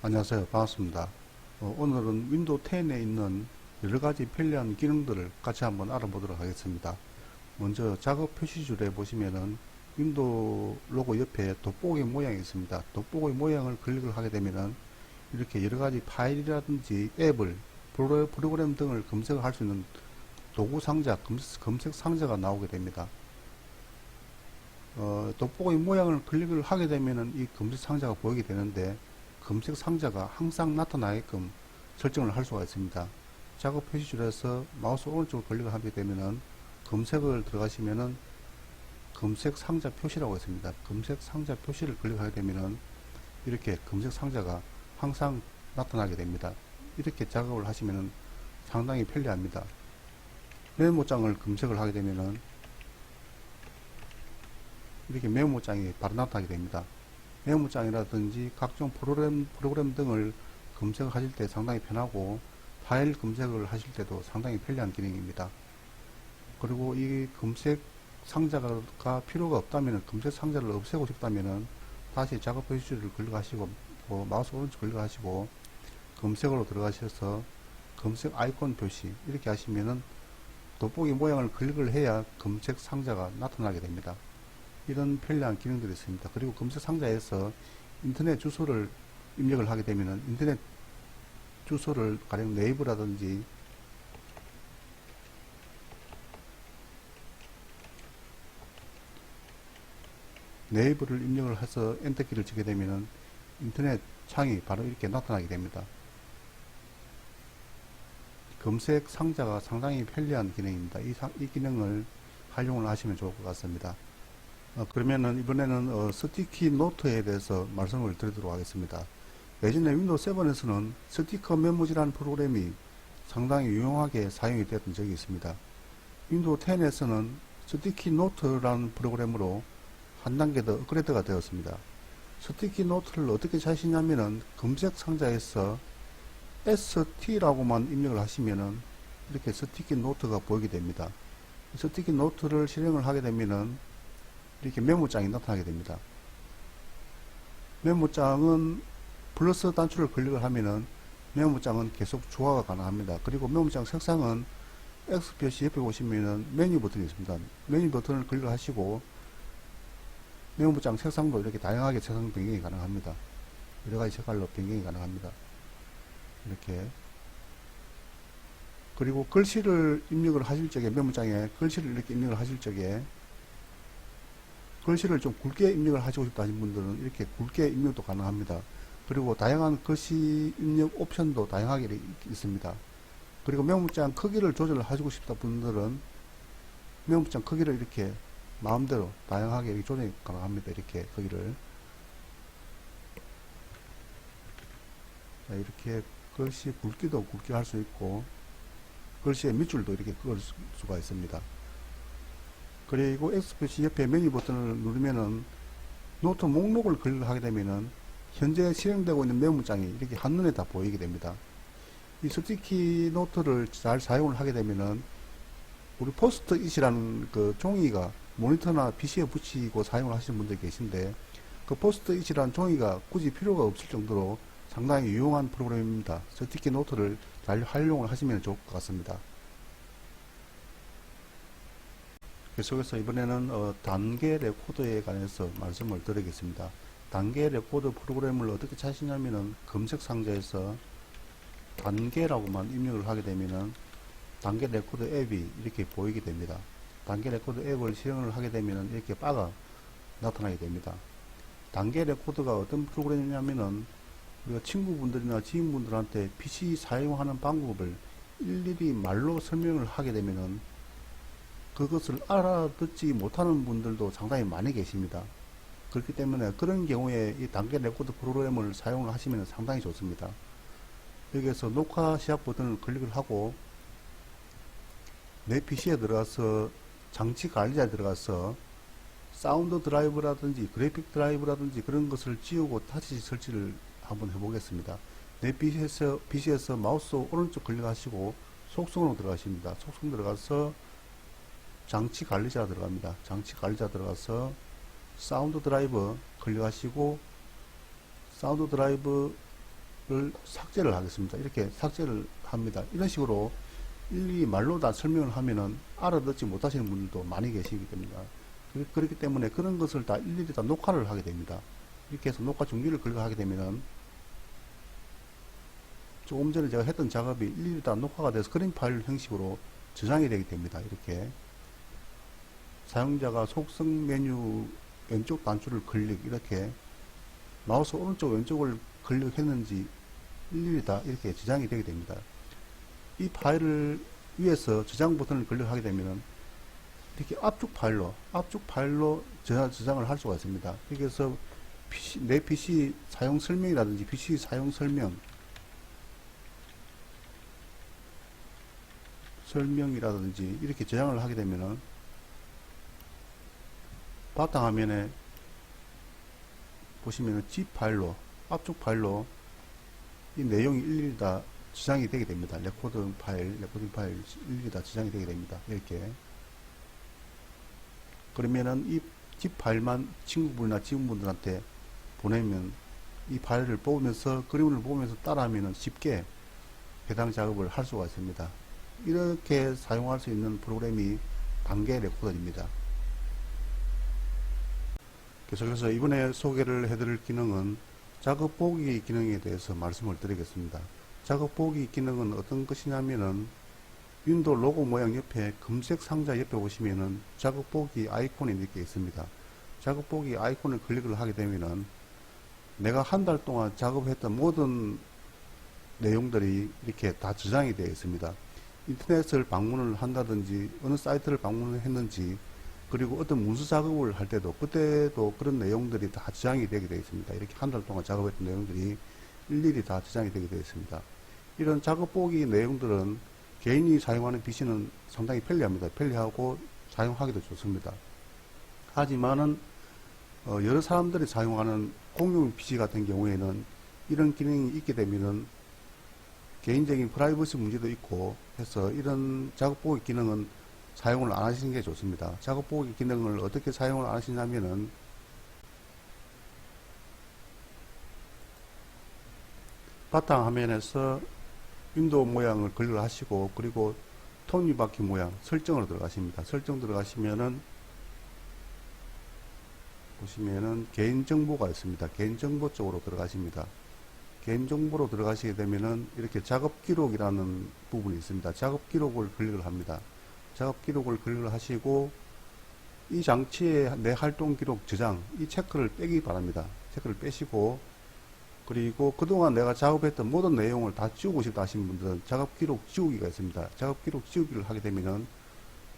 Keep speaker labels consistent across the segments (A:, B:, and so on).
A: 안녕하세요. 반갑습니다. 오늘은 윈도우 10에 있는 여러가지 편리한 기능들을 같이 한번 알아보도록 하겠습니다. 먼저 작업 표시줄에 보시면은 윈도우 로고 옆에 돋보기 모양이 있습니다. 돋보기 모양을 클릭을 하게 되면은 이렇게 여러가지 파일이라든지 앱을 프로그램 등을 검색을 할 수 있는 도구 상자, 검색 상자가 나오게 됩니다. 돋보기 모양을 클릭을 하게 되면은 이 검색 상자가 보이게 되는데 검색 상자가 항상 나타나게끔 설정을 할 수가 있습니다. 작업 표시줄에서 마우스 오른쪽을 클릭을 하게 되면은 검색을 들어가시면은 검색 상자 표시라고 있습니다. 검색 상자 표시를 클릭하게 되면은 이렇게 검색 상자가 항상 나타나게 됩니다. 이렇게 작업을 하시면은 상당히 편리합니다. 메모장을 검색을 하게 되면은 이렇게 메모장이 바로 나타나게 됩니다. 메모장이라든지 각종 프로그램 등을 검색을 하실 때 상당히 편하고 파일 검색을 하실 때도 상당히 편리한 기능입니다. 그리고 이 검색 상자가 필요가 없다면 검색 상자를 없애고 싶다면 다시 작업 표시줄을 클릭하시고 마우스 오른쪽 클릭하시고 검색으로 들어가셔서 검색 아이콘 표시 이렇게 하시면은 돋보기 모양을 클릭을 해야 검색 상자가 나타나게 됩니다. 이런 편리한 기능들이 있습니다. 그리고 검색 상자에서 인터넷 주소를 입력을 하게 되면 인터넷 주소를 가령 네이버라든지 네이버를 입력을 해서 엔터키를 치게 되면 인터넷 창이 바로 이렇게 나타나게 됩니다. 검색 상자가 상당히 편리한 기능입니다. 이 기능을 활용을 하시면 좋을 것 같습니다. 그러면은 이번에는 스티키 노트에 대해서 말씀을 드리도록 하겠습니다. 예전에 윈도우 7에서는 스티커 메모지라는 프로그램이 상당히 유용하게 사용이 되었던 적이 있습니다. 윈도우 10에서는 스티키 노트라는 프로그램으로 한 단계 더 업그레이드가 되었습니다. 스티키 노트를 어떻게 찾으시냐면은 검색 상자에서 ST라고만 입력을 하시면은 이렇게 스티키 노트가 보이게 됩니다. 스티키 노트를 실행을 하게 되면은 이렇게 메모장이 나타나게 됩니다. 메모장은 플러스 단추를 클릭을 하면은 메모장은 계속 조화가 가능합니다. 그리고 메모장 색상은 X 표시 옆에 보시면은 메뉴 버튼이 있습니다. 메뉴 버튼을 클릭하시고 메모장 색상도 이렇게 다양하게 색상 변경이 가능합니다. 여러가지 색깔로 변경이 가능합니다. 이렇게. 그리고 글씨를 입력을 하실 적에 메모장에 글씨를 이렇게 입력을 하실 적에 글씨를 좀 굵게 입력을 하시고 싶다 하신 분들은 이렇게 굵게 입력도 가능합니다. 그리고 다양한 글씨 입력 옵션도 다양하게 있습니다. 그리고 메모장 크기를 조절을 하시고 싶다 분들은 메모장 크기를 이렇게 마음대로 다양하게 이렇게 조정이 가능합니다. 이렇게 크기를 이렇게 글씨 굵기도 굵게 할 수 있고 글씨의 밑줄도 이렇게 그을 수가 있습니다. 그리고 X 표시 옆에 메뉴 버튼을 누르면은 노트 목록을 클릭하게 되면은 현재 실행되고 있는 메모장이 이렇게 한눈에 다 보이게 됩니다. 이 스티키 노트를 잘 사용을 하게 되면은 우리 포스트잇이라는 그 종이가 모니터나 PC에 붙이고 사용을 하시는 분들이 계신데 그 포스트잇이라는 종이가 굳이 필요가 없을 정도로 상당히 유용한 프로그램입니다. 스티키 노트를 잘 활용을 하시면 좋을 것 같습니다. 계속해서 이번에는 단계 레코더에 관해서 말씀을 드리겠습니다. 단계 레코더 프로그램을 어떻게 찾으시냐면은 검색 상자에서 단계라고만 입력을 하게 되면은 단계 레코더 앱이 이렇게 보이게 됩니다. 단계 레코더 앱을 실행을 하게 되면은 이렇게 바가 나타나게 됩니다. 단계 레코더가 어떤 프로그램이냐면은 우리가 친구분들이나 지인분들한테 PC 사용하는 방법을 일일이 말로 설명을 하게 되면은 그것을 알아듣지 못하는 분들도 상당히 많이 계십니다. 그렇기 때문에 그런 경우에 이 단계 레코드 프로그램을 사용을 하시면 상당히 좋습니다. 여기에서 녹화 시작 버튼을 클릭을 하고 내 PC에 들어가서 장치 관리자에 들어가서 사운드 드라이브라든지 그래픽 드라이브라든지 그런 것을 지우고 다시 설치를 한번 해보겠습니다. 내 PC에서 마우스 오른쪽 클릭하시고 속성으로 들어가십니다. 속성 들어가서 장치 관리자 들어갑니다. 장치 관리자 들어가서 사운드 드라이브 클릭하시고 사운드 드라이브 삭제를 하겠습니다. 이렇게 삭제를 합니다. 이런 식으로 일일이 말로 다 설명을 하면은 알아듣지 못하시는 분들도 많이 계시기 때문에, 그렇기 때문에 그런 것을 다 일일이 다 녹화를 하게 됩니다. 이렇게 해서 녹화 중지를 클릭하게 되면은 조금 전에 제가 했던 작업이 일일이 다 녹화가 돼서 그림 파일 형식으로 저장이 되게 됩니다. 이렇게 사용자가 속성 메뉴 왼쪽 단추를 클릭, 이렇게 마우스 오른쪽 왼쪽을 클릭했는지 일일이 다 이렇게 저장이 되게 됩니다. 이 파일을 위에서 저장 버튼을 클릭하게 되면은 이렇게 압축 파일로 저장을 할 수가 있습니다. 여기서 내 PC 사용 설명이라든지 PC 사용 설명이라든지 이렇게 저장을 하게 되면은 바탕화면에 보시면은 zip 파일로, 압축 파일로 이 내용이 일일이 다 저장이 되게 됩니다. 레코딩 파일 일일이 다 저장이 되게 됩니다. 이렇게. 그러면은 이 zip 파일만 친구분이나 지인분들한테 보내면 이 파일을 보면서, 그림을 보면서 따라하면은 쉽게 해당 작업을 할 수가 있습니다. 이렇게 사용할 수 있는 프로그램이 단계 레코더입니다. 계속해서 이번에 소개를 해드릴 기능은 작업 보기 기능에 대해서 말씀을 드리겠습니다. 작업 보기 기능은 어떤 것이냐면은 윈도우 로고 모양 옆에 금색 상자 옆에 보시면은 작업 보기 아이콘이 이렇게 있습니다. 작업 보기 아이콘을 클릭을 하게 되면은 내가 한 달 동안 작업했던 모든 내용들이 이렇게 다 저장이 되어 있습니다. 인터넷을 방문을 한다든지 어느 사이트를 방문을 했는지, 그리고 어떤 문서 작업을 할 때도 그때도 그런 내용들이 다 저장이 되게 되어 있습니다. 이렇게 한 달 동안 작업했던 내용들이 일일이 다 저장이 되게 되어 있습니다. 이런 작업 보기 내용들은 개인이 사용하는 PC는 상당히 편리합니다. 편리하고 사용하기도 좋습니다. 하지만은 여러 사람들이 사용하는 공용 PC 같은 경우에는 이런 기능이 있게 되면은 개인적인 프라이버시 문제도 있고 해서 이런 작업 보기 기능은 사용을 안 하시는 게 좋습니다. 작업 보기 기능을 어떻게 사용을 안 하시냐면은 바탕 화면에서 윈도우 모양을 클릭을 하시고, 그리고 톱니바퀴 모양 설정으로 들어가십니다. 설정 들어가시면은 보시면은 개인정보가 있습니다. 개인정보 쪽으로 들어가십니다. 개인정보로 들어가시게 되면은 이렇게 작업기록이라는 부분이 있습니다. 작업기록을 클릭을 합니다. 작업기록을 클릭을 하시고 이 장치의 내 활동기록 저장, 이 체크를 빼기 바랍니다. 체크를 빼시고, 그리고 그동안 내가 작업했던 모든 내용을 다 지우고 싶다 하시는 분들은 작업기록 지우기가 있습니다. 작업기록 지우기를 하게 되면은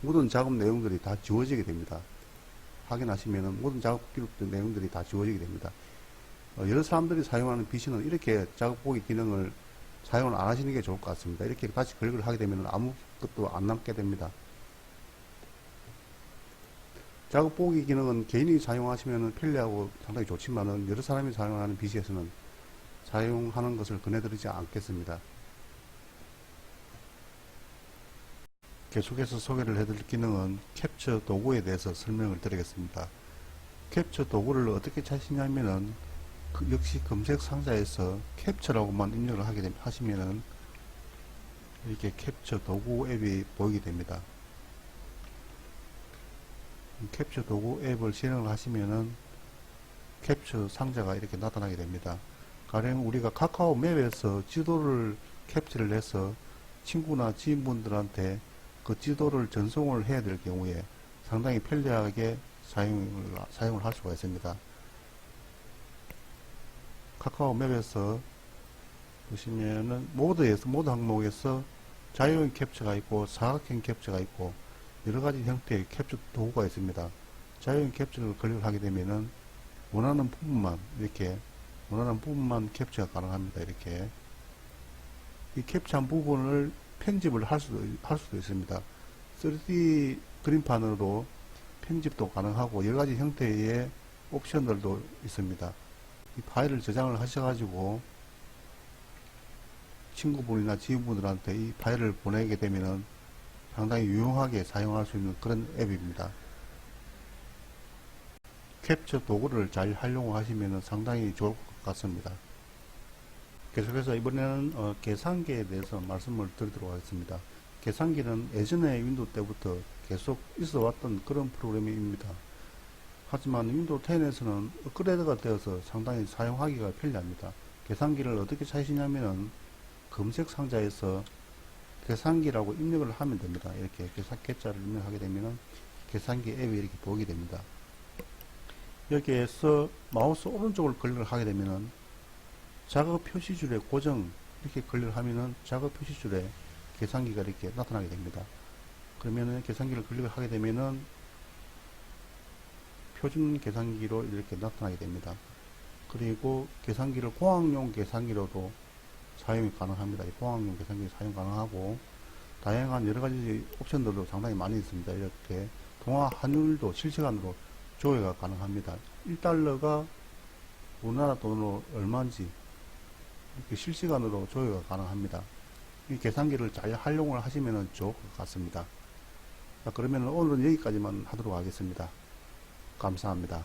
A: 모든 작업 내용들이 다 지워지게 됩니다. 확인하시면은 모든 작업기록 내용들이 다 지워지게 됩니다. 여러 사람들이 사용하는 PC는 이렇게 작업보기 기능을 사용을 안 하시는 게 좋을 것 같습니다. 이렇게 다시 클릭을 하게 되면 아무것도 안 남게 됩니다. 작업보기 기능은 개인이 사용하시면 편리하고 상당히 좋지만은 여러 사람이 사용하는 PC에서는 사용하는 것을 권해드리지 않겠습니다. 계속해서 소개를 해드릴 기능은 캡처 도구에 대해서 설명을 드리겠습니다. 캡처 도구를 어떻게 찾으시냐면은 역시 검색 상자에서 캡처라고만 입력을 하시면은 이렇게 캡처 도구 앱이 보이게 됩니다. 캡처 도구 앱을 실행을 하시면은 캡처 상자가 이렇게 나타나게 됩니다. 가령 우리가 카카오 맵에서 지도를 캡처를 해서 친구나 지인분들한테 그 지도를 전송을 해야 될 경우에 상당히 편리하게 사용을 할 수가 있습니다. 카카오 맵에서 보시면은 모드 항목에서 자유형 캡처가 있고 사각형 캡처가 있고 여러가지 형태의 캡처 도구가 있습니다. 자유형 캡처를 클릭을 하게 되면은 원하는 부분만 캡처가 가능합니다. 이렇게 이 캡처한 부분을 편집을 할 수도 있습니다. 3D 그림판으로 편집도 가능하고 여러가지 형태의 옵션들도 있습니다. 이 파일을 저장을 하셔가지고 친구분이나 지인분들한테 이 파일을 보내게 되면은 상당히 유용하게 사용할 수 있는 그런 앱입니다. 캡처 도구를 잘 활용하시면 상당히 좋을 것 같습니다. 계속해서 이번에는 계산기에 대해서 말씀을 드리도록 하겠습니다. 계산기는 예전에 윈도우 때부터 계속 있어 왔던 그런 프로그램입니다. 하지만 윈도우 10에서는 업그레이드가 되어서 상당히 사용하기가 편리합니다. 계산기를 어떻게 찾으시냐면은 검색 상자에서 계산기라고 입력을 하면 됩니다. 이렇게 계좌를 입력하게 되면은 계산기 앱이 이렇게 보게 됩니다. 여기에서 마우스 오른쪽을 클릭을 하게 되면은 작업 표시줄에 고정 이렇게 클릭을 하면은 작업 표시줄에 계산기가 이렇게 나타나게 됩니다. 그러면은 계산기를 클릭을 하게 되면은 표준 계산기로 이렇게 나타나게 됩니다. 그리고 계산기를 공학용 계산기로도 사용이 가능합니다. 이 공학용 계산기 사용 가능하고 다양한 여러가지 옵션들도 상당히 많이 있습니다. 이렇게 동화 환율도 실시간으로 조회가 가능합니다. 1달러가 우리나라 돈으로 얼마인지 이렇게 실시간으로 조회가 가능합니다. 이 계산기를 잘 활용을 하시면 좋을 것 같습니다. 자, 그러면 오늘은 여기까지만 하도록 하겠습니다. 감사합니다.